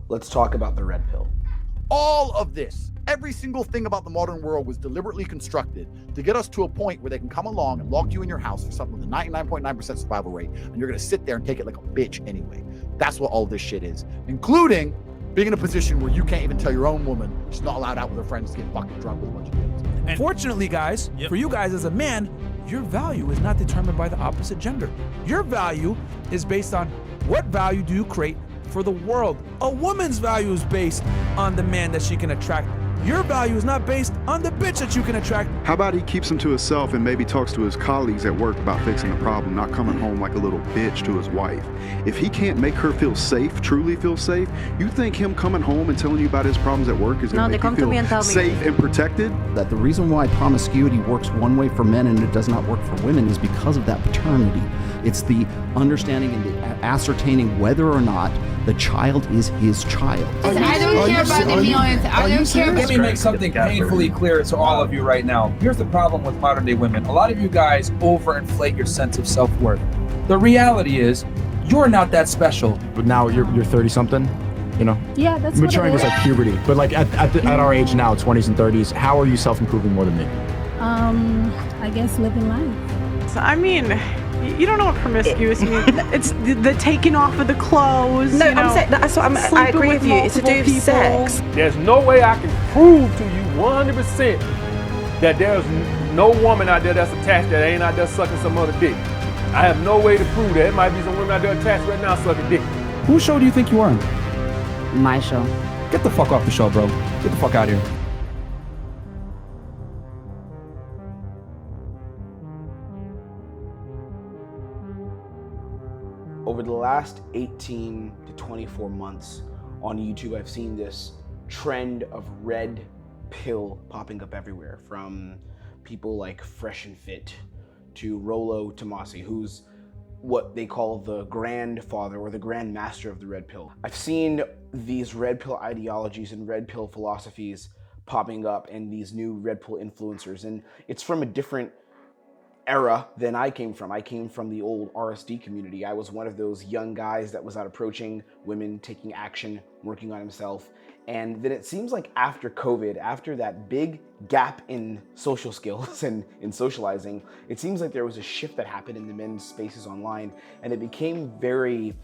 let's talk about the red pill. All of this, every single thing about the modern world was deliberately constructed to get us to a point where they can come along and lock you in your house for something with a 99.9% survival rate, and you're going to sit there and take it like a bitch anyway. That's what all this shit is, including being in a position where you can't even tell your own woman she's not allowed out with her friends to get fucking drunk with a bunch of dudes. And fortunately, guys, for you guys as a man, your value is not determined by the opposite gender. Your value is based on what value do you create for the world. A woman's value is based on the man that she can attract. Your value is not based on the bitch that you can attract. How about he keeps him to himself and maybe talks to his colleagues at work about fixing the problem, not coming home like a little bitch to his wife? If he can't make her feel safe, truly feel safe, you think him coming home and telling you about his problems at work is going to make you feel safe and protected? That the reason why promiscuity works one way for men and it does not work for women is because of that paternity. It's the understanding and the ascertaining whether or not the child is his child. I don't care about the millions. I don't care. Let me make something painfully clear to all of you right now. Here's the problem with modern day women. A lot of you guys overinflate your sense of self-worth. The reality is, you're not that special. But now you're 30 something, you know? Yeah, that's maturing was like puberty. But like at our age now, 20s and 30s, how are you self-improving more than me? I guess living life. So, I mean, you don't know what promiscuous means. It's the taking off of the clothes. No, you know, I'm saying that's what I agree with you. It's to do with sex. There's no way I can prove to you 100% that there's no woman out there that's attached that ain't out there sucking some other dick. I have no way to prove that. It might be some women out there attached right now sucking dick. Whose show do you think you are on? My show. Get the fuck off the show, bro. Get the fuck out of here. Over the last 18 to 24 months on YouTube, I've seen this trend of red pill popping up everywhere, from people like Fresh and Fit to Rollo Tomassi, who's what they call the grandfather or the grand master of the red pill. I've seen these red pill ideologies and red pill philosophies popping up and these new red pill influencers, and it's from a different era than I came from. I came from the old RSD community. I was one of those young guys that was out approaching women, taking action, working on himself. And then it seems like after COVID, after that big gap in social skills and in socializing, it seems like there was a shift that happened in the men's spaces online, and it became very,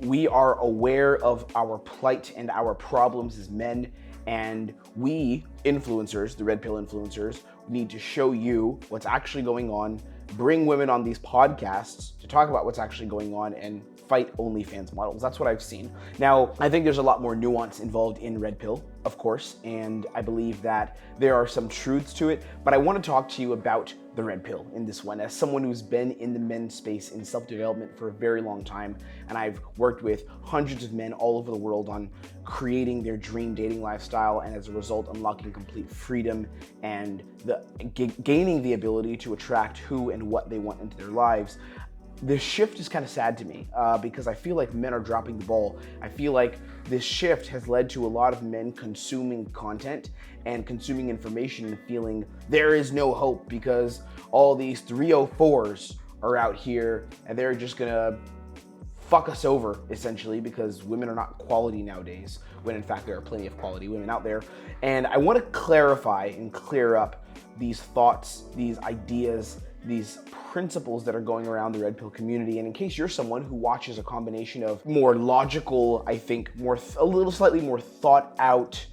we are aware of our plight and our problems as men, and we influencers, the red pill influencers, need to show you what's actually going on, bring women on these podcasts to talk about what's actually going on, and fight OnlyFans models. That's what I've seen. Now, I think there's a lot more nuance involved in red pill, of course, and I believe that there are some truths to it, but I want to talk to you about the red pill in this one as someone who's been in the men's space in self-development for a very long time, and I've worked with hundreds of men all over the world on creating their dream dating lifestyle, and as a result unlocking complete freedom and gaining the ability to attract who and what they want into their lives. This shift is kind of sad to me because I feel like men are dropping the ball. I feel like this shift has led to a lot of men consuming content and consuming information and feeling there is no hope because all these 304s are out here and they're just gonna fuck us over, essentially, because women are not quality nowadays, when in fact there are plenty of quality women out there. And I want to clarify and clear up these thoughts, these ideas, these principles that are going around the red pill community. And in case you're someone who watches a combination of more logical, I think a little slightly more thought out,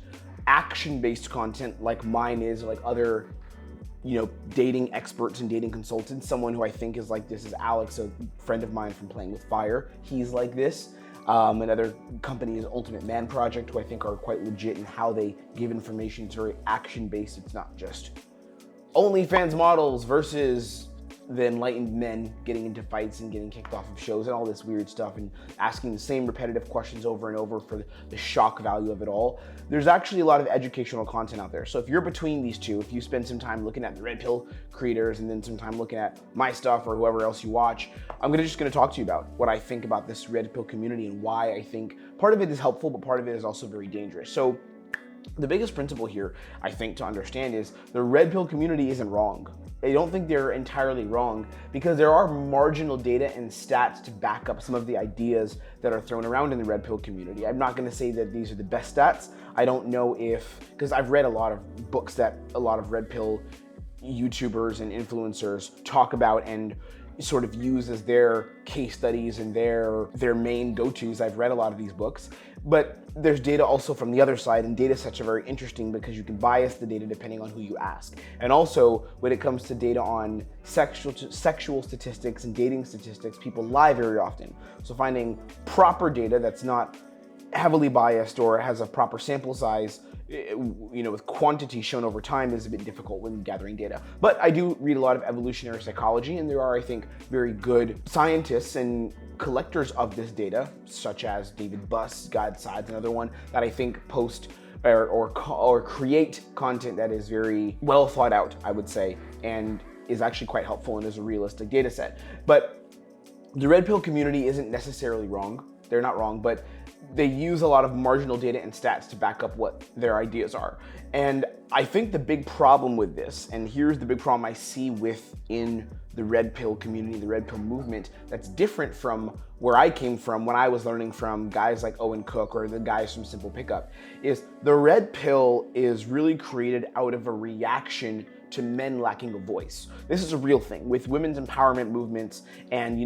action-based content like mine is, like other, dating experts and dating consultants, someone who I think is like this is Alex, a friend of mine from Playing with Fire. He's like this. Another company is Ultimate Man Project, who I think are quite legit in how they give information. It's very action-based. It's not just OnlyFans models versus the enlightened men getting into fights and getting kicked off of shows and all this weird stuff and asking the same repetitive questions over and over for the shock value of it all. There's actually a lot of educational content out there. So if you're between these two, if you spend some time looking at the red pill creators and then some time looking at my stuff or whoever else you watch, I'm just gonna talk to you about what I think about this red pill community and why I think part of it is helpful, but part of it is also very dangerous. So the biggest principle here, I think, to understand is the red pill community isn't wrong. I don't think they're entirely wrong, because there are marginal data and stats to back up some of the ideas that are thrown around in the red pill community. I'm not going to say that these are the best stats. I don't know because I've read a lot of books that a lot of red pill YouTubers and influencers talk about and sort of use as their case studies and their main go-tos. I've read a lot of these books, but there's data also from the other side, and data sets are very interesting because you can bias the data depending on who you ask. And also, when it comes to data on sexual statistics and dating statistics, people lie very often. So finding proper data that's not heavily biased or has a proper sample size, with quantity shown over time, is a bit difficult when gathering data. But I do read a lot of evolutionary psychology, and there are, I think, very good scientists and collectors of this data, such as David Buss, God Sides, another one, that I think post or create content that is very well thought out, I would say, and is actually quite helpful and is a realistic data set. But the red pill community isn't necessarily wrong. They're not wrong, but they use a lot of marginal data and stats to back up what their ideas are. And I think the big problem with this, and here's the big problem I see within the red pill community, the red pill movement, that's different from where I came from when I was learning from guys like Owen Cook or the guys from Simple Pickup, is the red pill is really created out of a reaction to men lacking a voice. This is a real thing with women's empowerment movements and,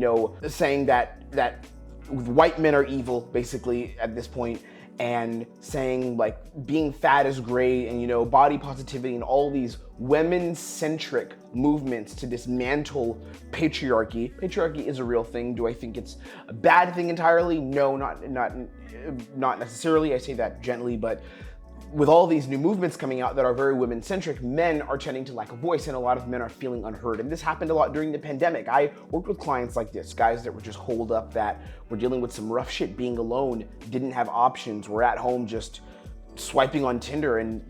saying that white men are evil, basically, at this point, and saying like being fat is great, and body positivity, and all these women-centric movements to dismantle patriarchy. Patriarchy is a real thing. Do I think it's a bad thing entirely? No, not necessarily. I say that gently, but with all these new movements coming out that are very women-centric, men are tending to lack a voice, and a lot of men are feeling unheard. And this happened a lot during the pandemic. I worked with clients like this, guys that were just holed up, that were dealing with some rough shit, being alone, didn't have options, were at home just swiping on Tinder, and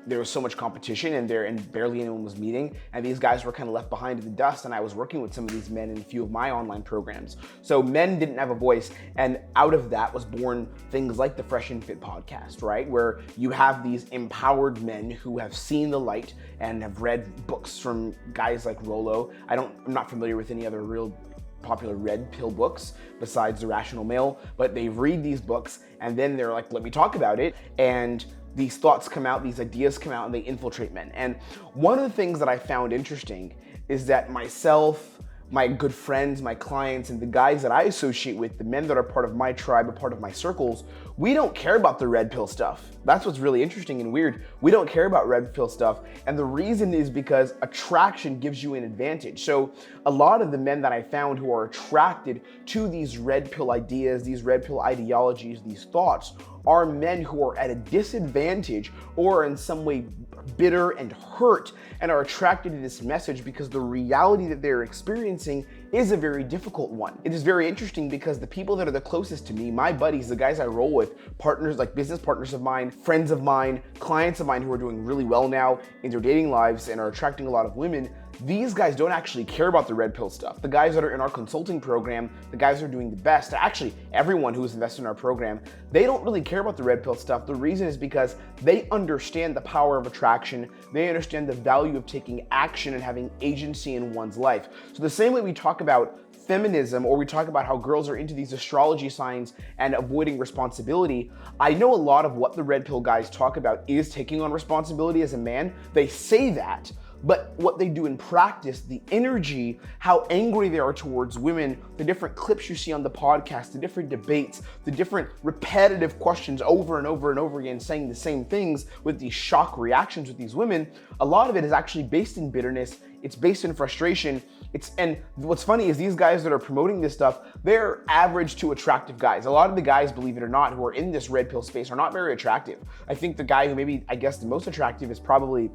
there was so much competition and barely anyone was meeting, and these guys were kind of left behind in the dust, and I was working with some of these men in a few of my online programs. So men didn't have a voice, and out of that was born things like the Fresh and Fit podcast, right? Where you have these empowered men who have seen the light and have read books from guys like Rollo. I'm not familiar with any other real popular red pill books besides The Rational Male, but they read these books and then they're like, let me talk about it. And these thoughts come out, these ideas come out, and they infiltrate men. And one of the things that I found interesting is that myself, my good friends, my clients, and the guys that I associate with, the men that are part of my tribe, a part of my circles, we don't care about the red pill stuff. That's what's really interesting and weird. We don't care about red pill stuff. And the reason is because attraction gives you an advantage. So a lot of the men that I found who are attracted to these red pill ideas, these red pill ideologies, these thoughts, are men who are at a disadvantage or in some way bitter and hurt and are attracted to this message because the reality that they're experiencing is a very difficult one. It is very interesting because the people that are the closest to me, my buddies, the guys I roll with, partners, like business partners of mine, friends of mine, clients of mine who are doing really well now in their dating lives and are attracting a lot of women, these guys don't actually care about the red pill stuff. The guys that are in our consulting program, the guys that are doing the best, actually everyone who's invested in our program, they don't really care about the red pill stuff. The reason is because they understand the power of attraction. They understand the value of taking action and having agency in one's life. So the same way we talk about feminism, or we talk about how girls are into these astrology signs and avoiding responsibility, I know a lot of what the red pill guys talk about is taking on responsibility as a man. They say that, but what they do in practice, the energy, how angry they are towards women, the different clips you see on the podcast, the different debates, the different repetitive questions over and over and over again, saying the same things with these shock reactions with these women, a lot of it is actually based in bitterness. It's based in frustration. And what's funny is these guys that are promoting this stuff, they're average to attractive guys. A lot of the guys, believe it or not, who are in this red pill space are not very attractive. I think the guy who maybe, I guess, the most attractive is probably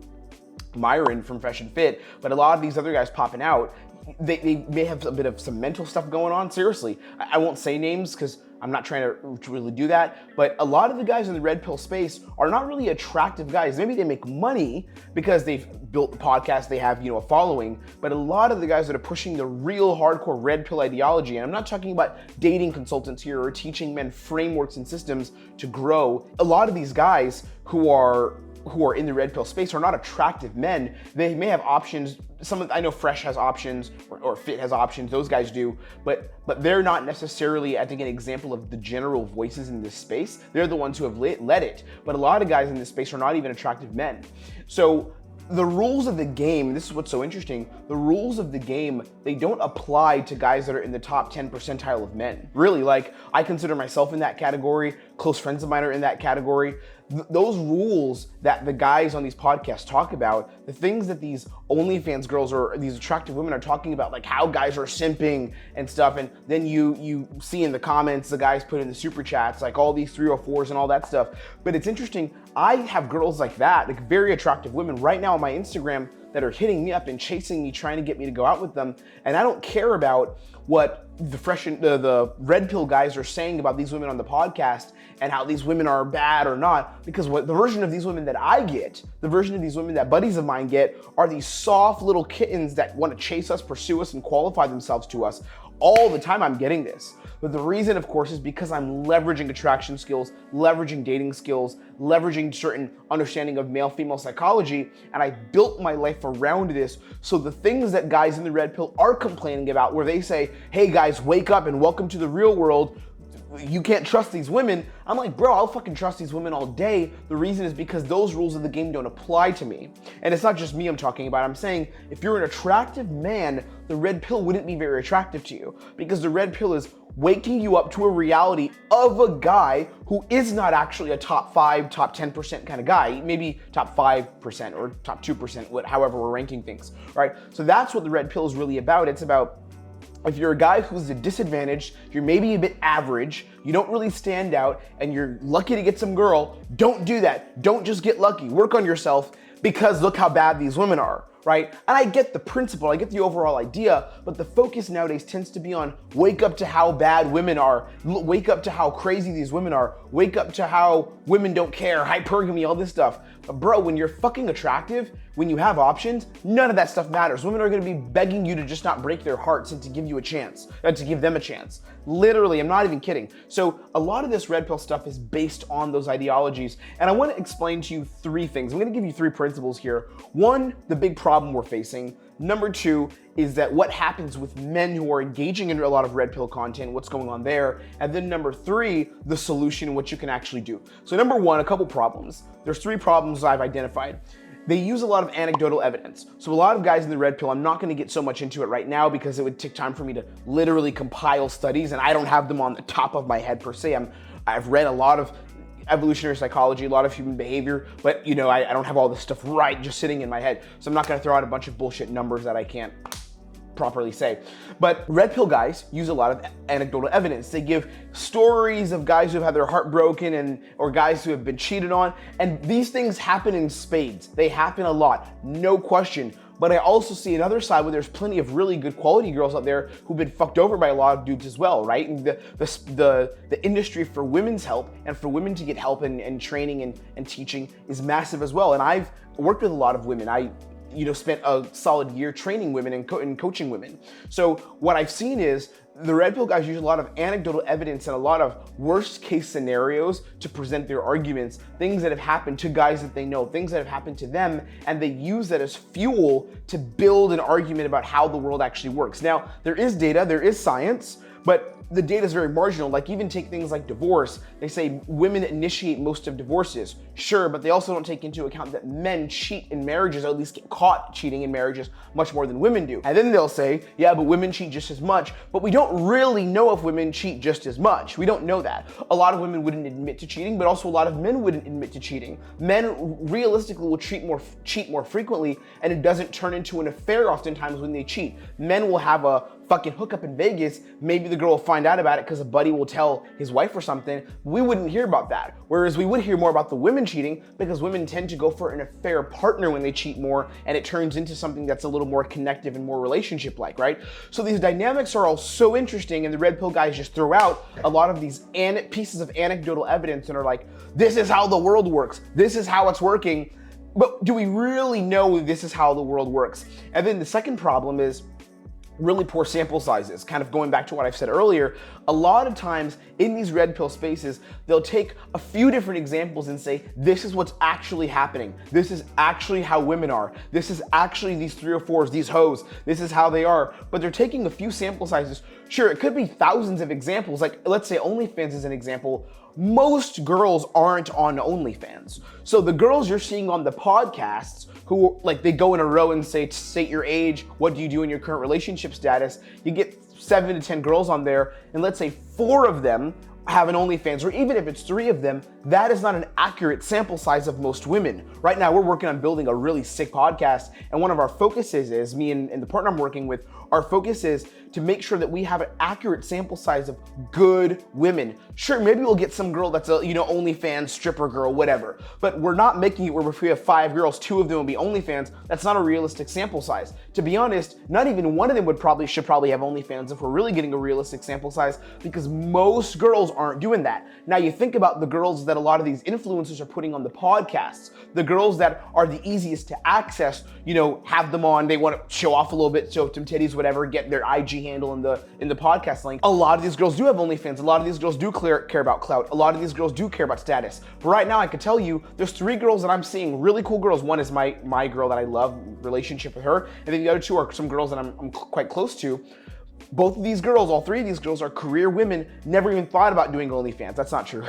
Myron from Fresh and Fit, but a lot of these other guys popping out, they may have a bit of some mental stuff going on. Seriously, I won't say names because I'm not trying to really do that, but a lot of the guys in the red pill space are not really attractive guys. Maybe they make money because they've built the podcast, they have, a following, but a lot of the guys that are pushing the real hardcore red pill ideology, and I'm not talking about dating consultants here or teaching men frameworks and systems to grow. A lot of these guys who are who are in the red pill space are not attractive men. They may have options. I know Fresh has options, or Fit has options. Those guys do, but they're not necessarily, I think, an example of the general voices in this space. They're the ones who have led it. But a lot of guys in this space are not even attractive men. So the rules of the game, this is what's so interesting, the rules of the game, they don't apply to guys that are in the top 10 percentile of men. Really, like, I consider myself in that category, close friends of mine are in that category. Those rules that the guys on these podcasts talk about, the things that these OnlyFans girls or these attractive women are talking about, like how guys are simping and stuff, and then you see in the comments the guys put in the super chats, like all these 304s and all that stuff. But it's interesting, I have girls like that, like very attractive women right now on my Instagram that are hitting me up and chasing me, trying to get me to go out with them, and I don't care about what the red pill guys are saying about these women on the podcast and how these women are bad or not, because what the version of these women that I get, the version of these women that buddies of mine get, are these soft little kittens that want to chase us, pursue us, and qualify themselves to us. All the time I'm getting this. But the reason, of course, is because I'm leveraging attraction skills, leveraging dating skills, leveraging certain understanding of male-female psychology, and I built my life around this. So the things that guys in the red pill are complaining about, where they say, hey guys, wake up and welcome to the real world, you can't trust these women. I'm like, bro, I'll fucking trust these women all day. The reason is because those rules of the game don't apply to me. And it's not just me I'm talking about. I'm saying if you're an attractive man, the red pill wouldn't be very attractive to you, because the red pill is waking you up to a reality of a guy who is not actually a top 5, top 10% kind of guy, maybe top 5% or top 2%, however we're ranking things, right? So that's what the red pill is really about. It's about, if you're a guy who's a disadvantaged, you're maybe a bit average, you don't really stand out, and you're lucky to get some girl, don't do that. Don't just get lucky. Work on yourself, because look how bad these women are, right? And I get the principle, I get the overall idea, but the focus nowadays tends to be on wake up to how bad women are, wake up to how crazy these women are, wake up to how women don't care, hypergamy, all this stuff. But bro, when you're fucking attractive, when you have options, none of that stuff matters. Women are gonna be begging you to just not break their hearts and to give you a chance, to give them a chance. Literally, I'm not even kidding. So a lot of this red pill stuff is based on those ideologies. And I wanna explain to you 3 things. I'm gonna give you 3 principles here. 1, the big problem we're facing. Number 2 is that what happens with men who are engaging in a lot of red pill content, what's going on there. And then number 3, the solution, what you can actually do. So number 1, a couple problems. There's 3 problems I've identified. They use a lot of anecdotal evidence. So a lot of guys in the red pill, I'm not gonna get so much into it right now because it would take time for me to literally compile studies, and I don't have them on the top of my head per se. I've read a lot of evolutionary psychology, a lot of human behavior, but you know, I don't have all this stuff right just sitting in my head. So I'm not gonna throw out a bunch of bullshit numbers that I can't properly say. But red pill guys use a lot of anecdotal evidence. They give stories of guys who have had their heart broken or guys who have been cheated on, and these things happen in spades. They happen a lot, no question. But I also see another side where there's plenty of really good quality girls out there who've been fucked over by a lot of dudes as well, right? And the industry for women's help and for women to get help and training and teaching is massive as well. And I've worked with a lot of women. I spent a solid year training women and coaching women. So what I've seen is the red pill guys use a lot of anecdotal evidence and a lot of worst case scenarios to present their arguments, things that have happened to guys that they know, things that have happened to them, and they use that as fuel to build an argument about how the world actually works. Now, there is data, there is science, but the data is very marginal. Like, even take things like divorce. They say women initiate most of divorces. Sure, but they also don't take into account that men cheat in marriages, or at least get caught cheating in marriages much more than women do. And then they'll say, yeah, but women cheat just as much. But we don't really know if women cheat just as much. We don't know that. A lot of women wouldn't admit to cheating, but also a lot of men wouldn't admit to cheating. Men realistically will cheat more frequently, and it doesn't turn into an affair oftentimes when they cheat. Men will have a fucking hookup in Vegas. Maybe the girl will find out about it because a buddy will tell his wife or something. We wouldn't hear about that. Whereas we would hear more about the women cheating, because women tend to go for an affair partner when they cheat more, and it turns into something that's a little more connective and more relationship-like, right? So these dynamics are all so interesting, and the red pill guys just throw out a lot of these pieces of anecdotal evidence and are like, this is how the world works. This is how it's working. But do we really know this is how the world works? And then the second problem is, really poor sample sizes. Kind of going back to what I've said earlier, a lot of times in these red pill spaces, they'll take a few different examples and say, this is what's actually happening. This is actually how women are. This is actually these 304s, these hoes. This is how they are. But they're taking a few sample sizes. Sure, it could be thousands of examples. Like, let's say OnlyFans is an example. Most girls aren't on OnlyFans. So the girls you're seeing on the podcasts who, like, they go in a row and say, state your age, what do you do in your current relationship status, you get 7 to 10 girls on there, and let's say 4 of them have an OnlyFans, or even if it's 3 of them, that is not an accurate sample size of most women. Right now, we're working on building a really sick podcast, and one of our focuses is, me and the partner I'm working with, our focus is to make sure that we have an accurate sample size of good women. Sure, maybe we'll get some girl that's a, OnlyFans stripper girl, whatever, but we're not making it where if we have 5 girls, 2 of them will be OnlyFans. That's not a realistic sample size. To be honest, not even one of them should probably have OnlyFans if we're really getting a realistic sample size, because most girls aren't doing that. Now you think about the girls that a lot of these influencers are putting on the podcasts, the girls that are the easiest to access, have them on, they want to show off a little bit, show some titties, whatever, get their IG handle in the podcast link. A lot of these girls do have OnlyFans. A lot of these girls do care about clout. A lot of these girls do care about status. But right now I can tell you there's 3 girls that I'm seeing, really cool girls. One is my girl that I love, relationship with her, and then the other 2 are some girls that I'm quite close to. Both of these girls, all 3 of these girls are career women, never even thought about doing OnlyFans. That's not true.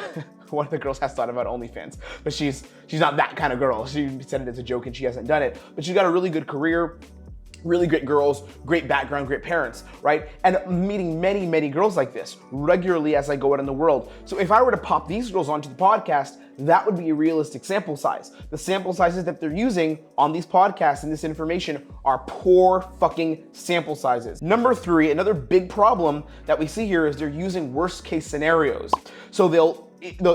One of the girls has thought about OnlyFans, but she's not that kind of girl. She said it as a joke and she hasn't done it, but she's got a really good career, really great girls, great background, great parents, right? And meeting many, many girls like this regularly as I go out in the world. So if I were to pop these girls onto the podcast, that would be a realistic sample size. The sample sizes that they're using on these podcasts and this information are poor fucking sample sizes. Number 3, another big problem that we see here is they're using worst case scenarios. So they'll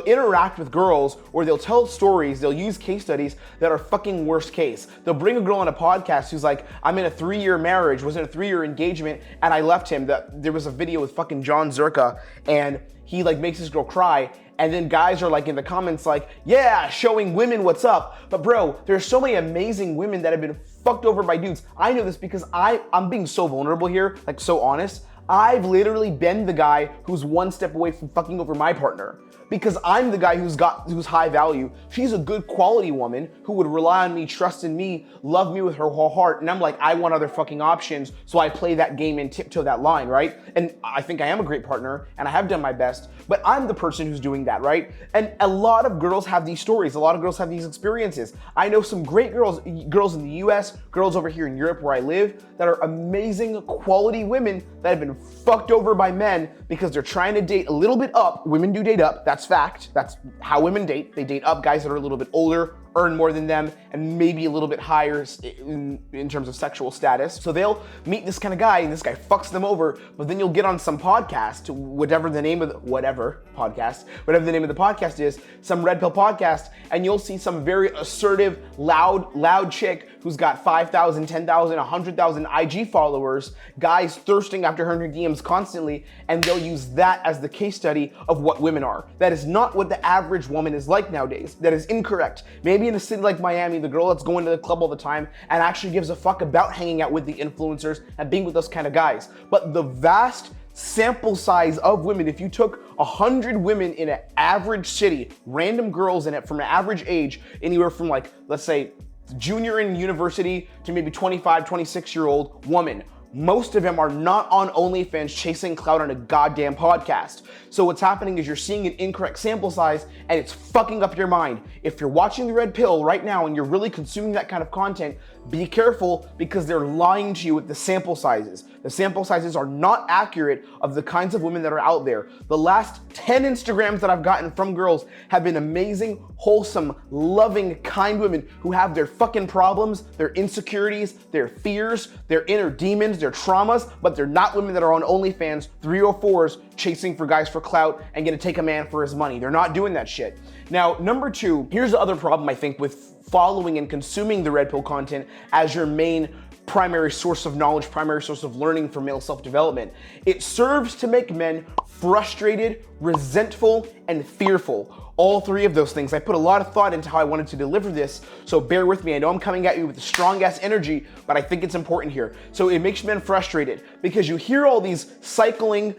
interact with girls, or they'll tell stories, they'll use case studies that are fucking worst case. They'll bring a girl on a podcast who's like, I'm in a 3-year marriage, was in a 3-year engagement, and I left him. There was a video with fucking John Zerka, and he like makes this girl cry, and then guys are like in the comments like, yeah, showing women what's up. But bro, there's so many amazing women that have been fucked over by dudes. I know this because I'm being so vulnerable here, like so honest. I've literally been the guy who's 1 step away from fucking over my partner, because I'm the guy who's high value. She's a good quality woman who would rely on me, trust in me, love me with her whole heart. And I'm like, I want other fucking options. So I play that game and tiptoe that line, right? And I think I am a great partner and I have done my best, but I'm the person who's doing that, right? And a lot of girls have these stories. A lot of girls have these experiences. I know some great girls in the US, girls over here in Europe where I live, that are amazing quality women that have been fucked over by men because they're trying to date a little bit up. Women do date up. That's fact. That's how women date. They date up guys that are a little bit older, earn more than them, and maybe a little bit higher in terms of sexual status. So they'll meet this kind of guy and this guy fucks them over, but then you'll get on some podcast, whatever the name of the podcast is, some red pill podcast, and you'll see some very assertive, loud chick who's got 5,000, 10,000, 100,000 IG followers, guys thirsting after her in her DMs constantly, and they'll use that as the case study of what women are. That is not what the average woman is like nowadays. That is incorrect. Maybe in a city like Miami, the girl that's going to the club all the time and actually gives a fuck about hanging out with the influencers and being with those kind of guys. But the vast sample size of women, if you took 100 women in an average city, random girls in it from an average age, anywhere from like, let's say, junior in university to maybe 25, 26-year-old woman, most of them are not on OnlyFans chasing clout on a goddamn podcast. So what's happening is you're seeing an incorrect sample size and it's fucking up your mind. If you're watching the red pill right now and you're really consuming that kind of content, be careful, because they're lying to you with the sample sizes. The sample sizes are not accurate of the kinds of women that are out there. The last 10 Instagrams that I've gotten from girls have been amazing, wholesome, loving, kind women who have their fucking problems, their insecurities, their fears, their inner demons, their traumas, but they're not women that are on OnlyFans, 304s, chasing for guys for clout and gonna take a man for his money. They're not doing that shit. Now, number 2, here's the other problem I think with following and consuming the red pill content as your main primary source of knowledge, primary source of learning for male self-development. It serves to make men frustrated, resentful, and fearful. All three of those things. I put a lot of thought into how I wanted to deliver this, so bear with me. I know I'm coming at you with a strong ass energy, but I think it's important here. So it makes men frustrated because you hear all these cycling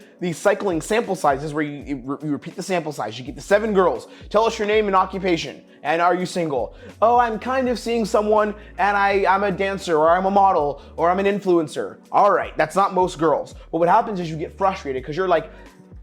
sample sizes where you repeat the sample size. You get the 7 girls. Tell us your name and occupation. And are you single? Oh, I'm kind of seeing someone and I'm a dancer or I'm a model or I'm an influencer. All right, that's not most girls. But what happens is you get frustrated because you're like,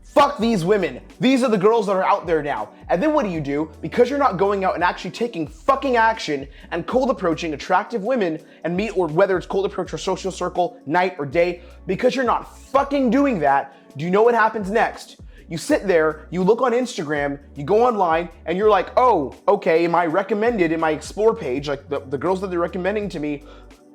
fuck these women. These are the girls that are out there now. And then what do? Because you're not going out and actually taking fucking action and cold approaching attractive women and meet, or whether it's cold approach or social circle, night or day, because you're not fucking doing that, do you know what happens next? You sit there, you look on Instagram, you go online, and you're like, oh, okay, am I recommended in my explore page, like the girls that they're recommending to me,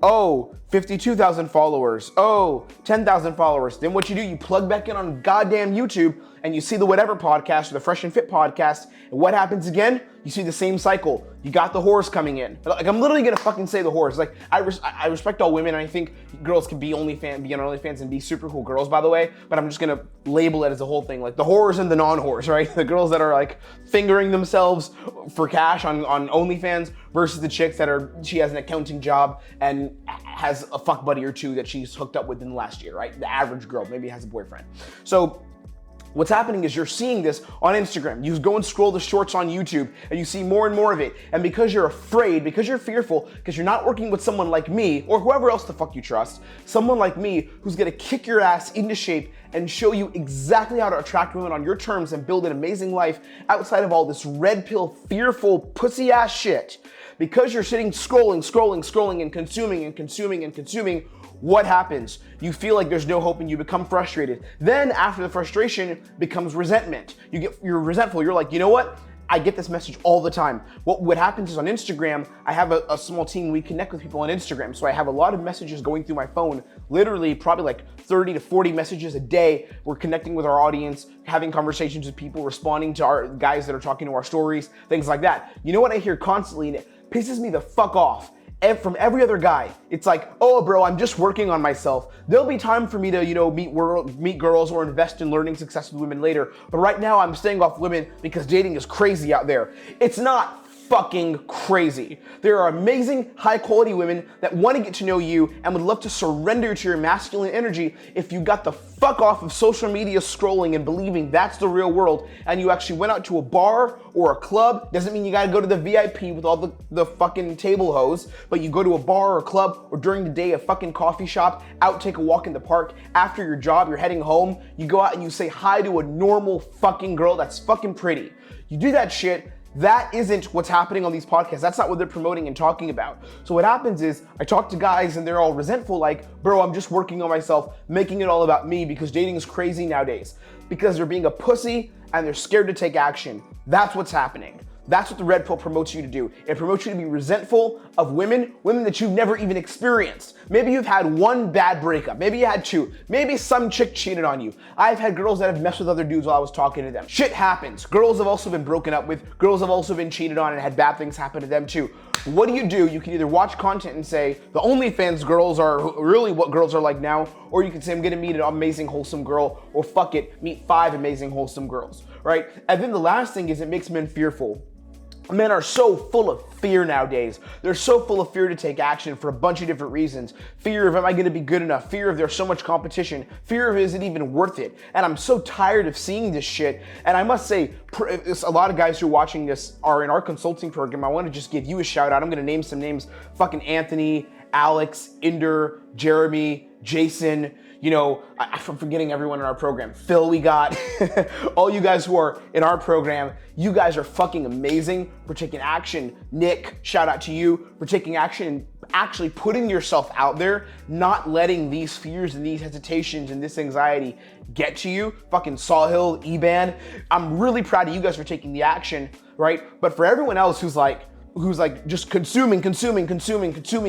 oh, 52,000 followers, oh, 10,000 followers. Then what you plug back in on goddamn YouTube and you see the whatever podcast or the Fresh and Fit podcast, and what happens again? You see the same cycle. You got the whores coming in. Like, I'm literally gonna fucking say the whores. Like, I respect all women, and I think girls can be on OnlyFans and be super cool girls, by the way, but I'm just gonna label it as a whole thing. Like, the whores and the non-whores, right? The girls that are like fingering themselves for cash on OnlyFans versus the chicks she has an accounting job and has a fuck buddy or two that she's hooked up with in the last year, right? The average girl maybe has a boyfriend. So what's happening is you're seeing this on Instagram. You go and scroll the shorts on YouTube and you see more and more of it. And because you're afraid, because you're fearful, because you're not working with someone like me or whoever else the fuck you trust, someone like me who's gonna kick your ass into shape and show you exactly how to attract women on your terms and build an amazing life outside of all this red pill, fearful, pussy ass shit. Because you're sitting scrolling and consuming, what happens? You feel like there's no hope and you become frustrated. Then after the frustration becomes resentment. You're resentful. You're like, you know what? I get this message all the time. What happens is on Instagram, I have a small team. We connect with people on Instagram. So I have a lot of messages going through my phone, literally probably like 30 to 40 messages a day. We're connecting with our audience, having conversations with people, responding to our guys that are talking to our stories, things like that. You know what I hear constantly, and it pisses me the fuck off? From every other guy, it's like, oh bro, I'm just working on myself. There'll be time for me to, meet girls or invest in learning success with women later. But right now I'm staying off women because dating is crazy out there. It's not fucking crazy. There are amazing, high quality women that want to get to know you and would love to surrender to your masculine energy if you got the fuck off of social media scrolling and believing that's the real world, and you actually went out to a bar or a club. Doesn't mean you gotta go to the VIP with all the fucking table hoes, but you go to a bar or a club, or during the day a fucking coffee shop, out take a walk in the park, after your job you're heading home, you go out and you say hi to a normal fucking girl that's fucking pretty. You do that shit. That isn't what's happening on these podcasts. That's not what they're promoting and talking about. So what happens is I talk to guys and they're all resentful, like, bro, I'm just working on myself, making it all about me because dating is crazy nowadays. Because they're being a pussy and they're scared to take action. That's what's happening. That's what the red pill promotes you to do. It promotes you to be resentful of women that you've never even experienced. Maybe you've had one bad breakup. Maybe you had two. Maybe some chick cheated on you. I've had girls that have messed with other dudes while I was talking to them. Shit happens. Girls have also been broken up with. Girls have also been cheated on and had bad things happen to them too. What do? You can either watch content and say, the OnlyFans girls are really what girls are like now, or you can say, I'm gonna meet an amazing, wholesome girl, or fuck it, meet 5 amazing, wholesome girls, right? And then the last thing is it makes men fearful. Men are so full of fear nowadays. They're so full of fear to take action for a bunch of different reasons. Fear of, am I gonna be good enough? Fear of, there's so much competition. Fear of, is it even worth it? And I'm so tired of seeing this shit. And I must say, a lot of guys who are watching this are in our consulting program. I wanna just give you a shout out. I'm gonna name some names. Fucking Anthony, Alex, Inder, Jeremy, Jason, I'm forgetting everyone in our program. Phil, we got all you guys who are in our program. You guys are fucking amazing for taking action. Nick, shout out to you for taking action and actually putting yourself out there, not letting these fears and these hesitations and this anxiety get to you. Fucking Sawhill, Eban. I'm really proud of you guys for taking the action, right? But for everyone else who's like just consuming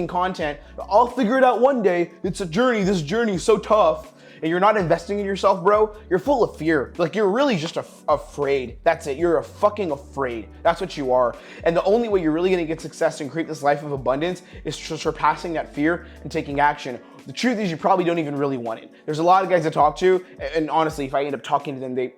content, I'll figure it out one day. It's a journey. This journey is so tough. And you're not investing in yourself, bro. You're full of fear. Like, you're really just afraid. That's it. You're fucking afraid. That's what you are. And the only way you're really gonna get success and create this life of abundance is surpassing that fear and taking action. The truth is you probably don't even really want it. There's a lot of guys I talk to, and honestly, if I end up talking to them, we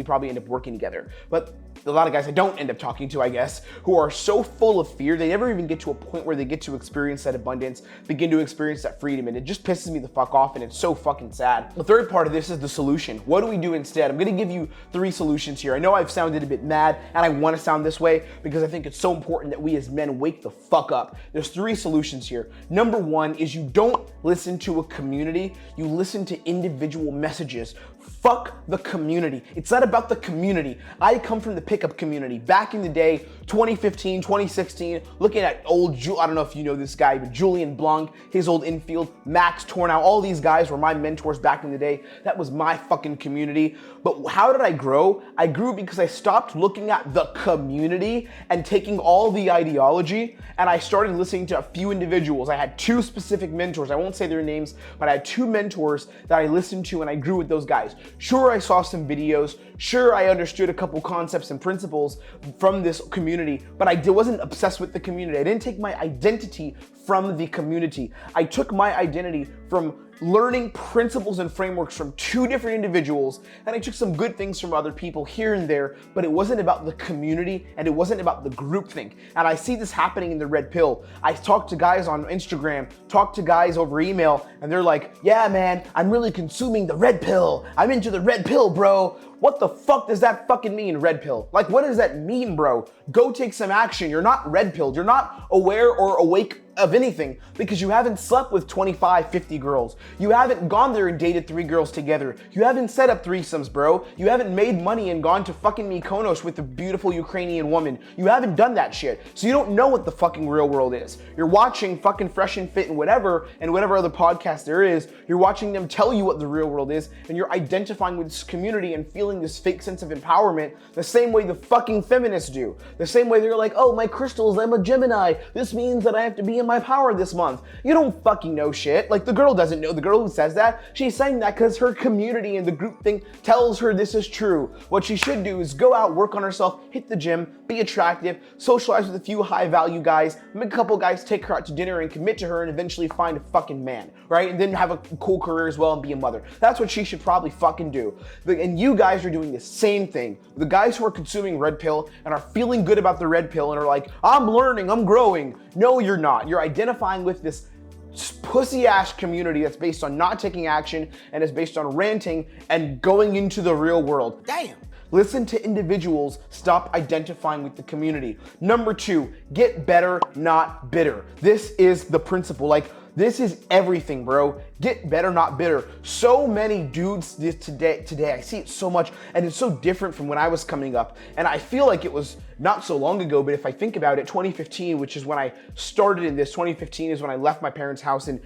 probably end up working together. But a lot of guys I don't end up talking to, I guess, who are so full of fear, they never even get to a point where they get to experience that abundance, begin to experience that freedom, and it just pisses me the fuck off, and it's so fucking sad. The third part of this is the solution. What do we do instead? I'm gonna give you 3 solutions here. I know I've sounded a bit mad, and I wanna sound this way because I think it's so important that we as men wake the fuck up. There's 3 solutions here. Number 1 is you don't listen to a community, you listen to individual messages. Fuck the community. It's not about the community. I come from the pickup community. Back in the day, 2015, 2016, looking at old, I don't know if you know this guy, but Julian Blanc, his old infield, Max Tornow, all these guys were my mentors back in the day. That was my fucking community. But how did I grow? I grew because I stopped looking at the community and taking all the ideology, and I started listening to a few individuals. I had 2 specific mentors. I won't say their names, but I had 2 mentors that I listened to, and I grew with those guys. Sure, I saw some videos. Sure, I understood a couple concepts and principles from this community, but I wasn't obsessed with the community. I didn't take my identity from the community. I took my identity from learning principles and frameworks from 2 different individuals, and I took some good things from other people here and there, but it wasn't about the community and it wasn't about the groupthink. And I see this happening in the red pill. I talk to guys on Instagram, talk to guys over email, and they're like, yeah, man, I'm really consuming the red pill. I'm into the red pill, bro. What the fuck does that fucking mean, red pill? Like, what does that mean, bro? Go take some action. You're not red pilled. You're not aware or awake of anything because you haven't slept with 25, 50 girls. You haven't gone there and dated 3 girls together. You haven't set up threesomes, bro. You haven't made money and gone to fucking Mykonos with a beautiful Ukrainian woman. You haven't done that shit. So you don't know what the fucking real world is. You're watching fucking Fresh and Fit and whatever other podcast there is. You're watching them tell you what the real world is, and you're identifying with this community and feeling this fake sense of empowerment the same way the fucking feminists do. The same way they're like, oh, my crystals, I'm a Gemini. This means that I have to be in my power this month. You don't fucking know shit. Like, the girl doesn't know. The girl who says that, she's saying that because her community and the group thing tells her this is true. What she should do is go out, work on herself, hit the gym, be attractive, socialize with a few high value guys, make a couple guys take her out to dinner and commit to her and eventually find a fucking man, right? And then have a cool career as well and be a mother. That's what she should probably fucking do. And you guys are doing the same thing. The guys who are consuming red pill and are feeling good about the red pill and are like, I'm learning, I'm growing. No, you're not. You're identifying with this pussy-ass community that's based on not taking action and is based on ranting and going into the real world. Damn. Listen to individuals, stop identifying with the community. Number 2, get better, not bitter. This is the principle. Like, this is everything, bro. Get better, not bitter. So many dudes today, I see it so much, and it's so different from when I was coming up. And I feel like it was not so long ago, but if I think about it, 2015, which is when I started in this, 2015 is when I left my parents' house and,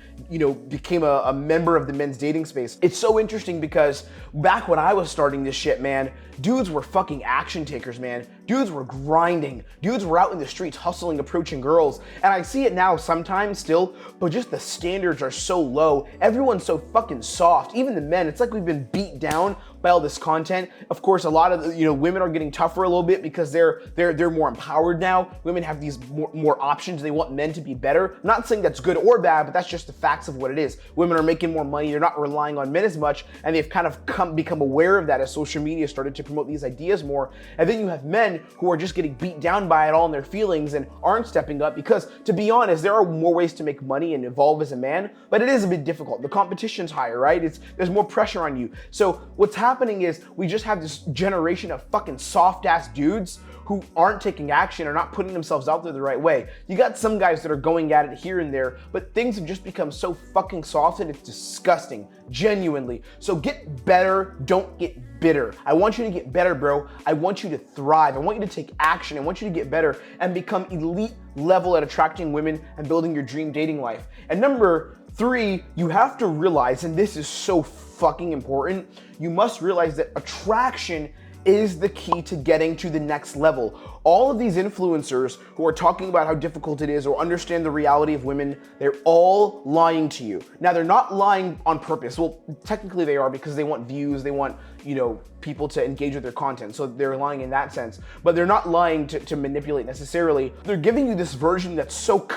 became a member of the men's dating space. It's so interesting because back when I was starting this shit, man, dudes were fucking action takers, man. Dudes were grinding. Dudes were out in the streets hustling, approaching girls. And I see it now sometimes still, but just the standards are so low. Everyone's so fucking soft. Even the men, it's like we've been beat down by all this content. Of course, a lot of women are getting tougher a little bit because they're more empowered now. Women have these more options. They want men to be better. I'm not saying that's good or bad, but that's just the facts of what it is. Women are making more money. They're not relying on men as much, and they've kind of become aware of that as social media started to promote these ideas more. And then you have men who are just getting beat down by it all in their feelings and aren't stepping up because, to be honest, there are more ways to make money and evolve as a man, but it is a bit difficult. The competition's higher, right? There's more pressure on you. So what's happening is we just have this generation of fucking soft ass dudes who aren't taking action or not putting themselves out there the right way. You got some guys that are going at it here and there, but things have just become so fucking soft and it's disgusting, genuinely. So get better, don't get bitter. I want you to get better, bro. I want you to thrive. I want you to take action. I want you to get better and become elite level at attracting women and building your dream dating life. And number 3, you have to realize, and this is so fucking important, you must realize that attraction is the key to getting to the next level. All of these influencers who are talking about how difficult it is or understand the reality of women, they're all lying to you. Now, they're not lying on purpose. Well, technically they are because they want views, they want, people to engage with their content. So they're lying in that sense, but they're not lying to manipulate necessarily. They're giving you this version that's so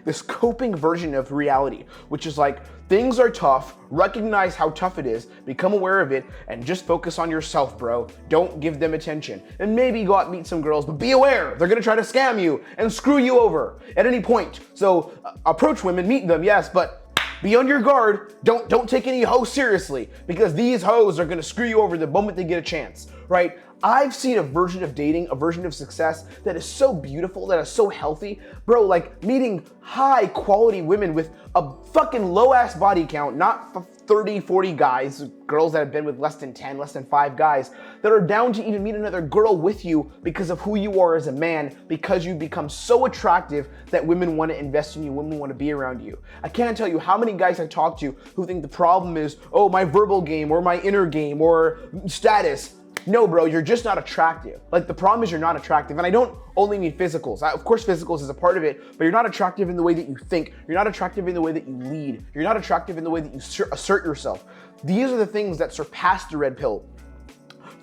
this coping version of reality, which is like, things are tough, recognize how tough it is, become aware of it, and just focus on yourself, bro. Don't give them attention. And maybe go out and meet some girls, but be aware, they're gonna try to scam you and screw you over at any point. So approach women, meet them, yes, but be on your guard. Don't take any hoes seriously, because these hoes are gonna screw you over the moment they get a chance, right? I've seen a version of dating, a version of success that is so beautiful, that is so healthy. Bro, like meeting high quality women with a fucking low ass body count, not 30, 40 guys, girls that have been with less than 10, less than 5 guys, that are down to even meet another girl with you because of who you are as a man, because you become so attractive that women want to invest in you, women want to be around you. I can't tell you how many guys I talk to who think the problem is, oh, my verbal game or my inner game or status. No, bro, you're just not attractive. Like, the problem is you're not attractive. And I don't only mean physicals. Of course, physicals is a part of it, but you're not attractive in the way that you think. You're not attractive in the way that you lead. You're not attractive in the way that you assert yourself. These are the things that surpass the red pill.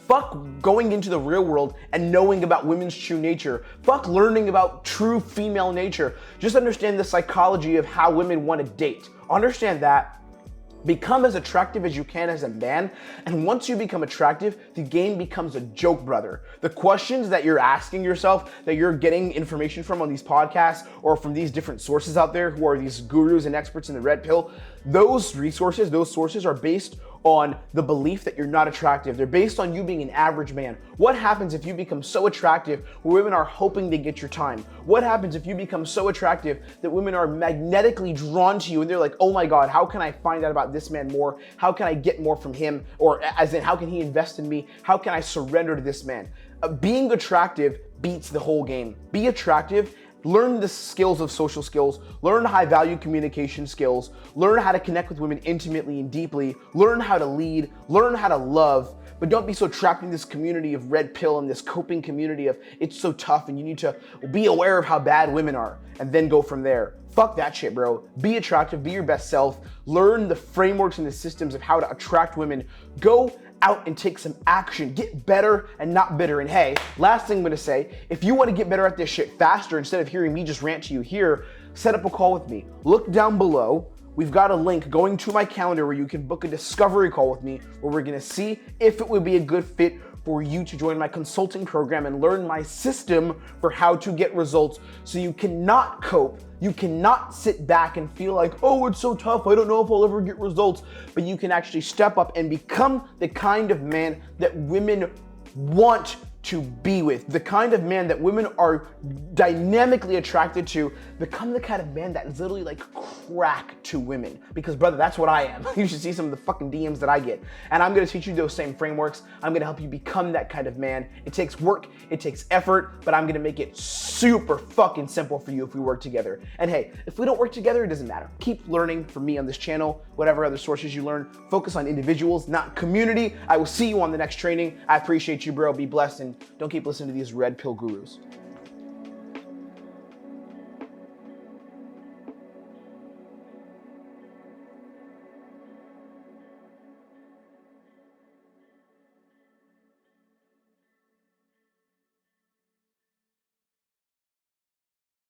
Fuck going into the real world and knowing about women's true nature. Fuck learning about true female nature. Just understand the psychology of how women want to date. Understand that. Become as attractive as you can as a man, and once you become attractive, the game becomes a joke, brother. The questions that you're asking yourself, that you're getting information from on these podcasts or from these different sources out there who are these gurus and experts in the red pill, those sources are based on the belief that you're not attractive. They're based on you being an average man. What happens if you become so attractive where women are hoping to get your time? What happens if you become so attractive that women are magnetically drawn to you and they're like, oh my God, how can I find out about this man more? How can I get more from him? Or as in, how can he invest in me? How can I surrender to this man? Being attractive beats the whole game. Be attractive. Learn the skills of social skills, learn high value communication skills, learn how to connect with women intimately and deeply, learn how to lead, learn how to love, but don't be so trapped in this community of red pill and this coping community of it's so tough and you need to be aware of how bad women are and then go from there. Fuck that shit, bro. Be attractive, be your best self, learn the frameworks and the systems of how to attract women. Go out and take some action. Get better and not bitter. And hey, last thing I'm gonna say, if you wanna get better at this shit faster, instead of hearing me just rant to you here, set up a call with me. Look down below. We've got a link going to my calendar where you can book a discovery call with me, where we're gonna see if it would be a good fit for you to join my consulting program and learn my system for how to get results, so you cannot cope. You cannot sit back and feel like, oh, it's so tough, I don't know if I'll ever get results, but you can actually step up and become the kind of man that women want to be with, the kind of man that women are dynamically attracted to. Become the kind of man that is literally like crack to women, because brother, that's what I am. You should see some of the fucking DMs that I get, and I'm gonna teach you those same frameworks. I'm gonna help you become that kind of man. It takes work, it takes effort, but I'm gonna make it super fucking simple for you if we work together. And hey, if we don't work together, it doesn't matter. Keep learning from me on this channel, whatever other sources you learn. Focus on individuals, not community. I will see you on the next training. I appreciate you, bro. Be blessed, and don't keep listening to these red pill gurus.